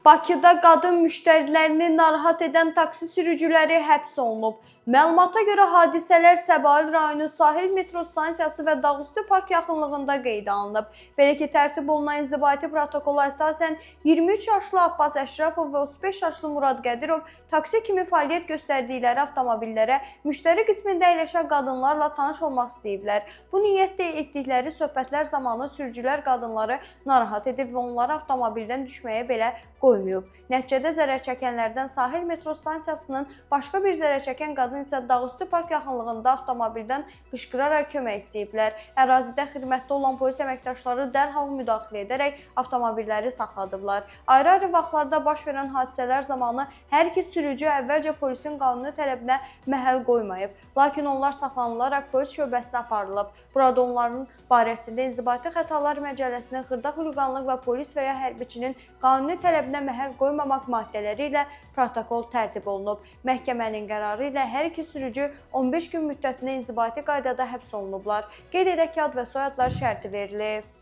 Bakıda qadın müştərilərini narahat edən taksi sürücüləri həbs olunub. Məlumata görə hadisələr Səbail rayonu Sahil metro stansiyası və Dağüstü park yaxınlığında qeydə alınıb. Belə ki, tərtib olunan inzibati protokola əsasən 23 yaşlı Abbas Əşrəfov və 35 yaşlı Murad Qədirov taksi kimi fəaliyyət göstərdikləri avtomobillərə müştəri qismində əyləşən qadınlarla tanış olmaq istəyiblər. Bu niyyətlə etdikləri söhbətlər zamanı sürücülər qadınları narahat edib və onları avtomobildən düşməyə belə qoymayıb. Nəticədə zərər çəkənlərdən Sahil metro stansiyasının, başqa bir zərər çəkən qadın isə Dağüstü park yaxınlığında avtomobildən qışqıraraq kömək istəyiblər. Ərazidə xidmətdə olan polis əməkdaşları dərhal müdaxilə edərək avtomobilləri saxladıblar. Ayrı-ayrı vaxtlarda baş verən hadisələr zamanı hər iki sürücü əvvəlcə polisin qanuni tələbinə məhəl qoymayıb, lakin onlar saxlanılaraq polis şöbəsinə aparılıb. Burada onların barəsində İnzibati Xətalar Məcəlləsinin xırda xuliqanlıq və polis və ya hərbiçinin qanuni tələbinə məhəl qoymamaq maddələri ilə protokol tərtib olunub. Məhkəmənin qərarı ilə hər iki sürücü 15 gün müddətinə inzibati qaydada həbs olunublar. Qeyd edək ki, ad və soyadlar şərti verilib.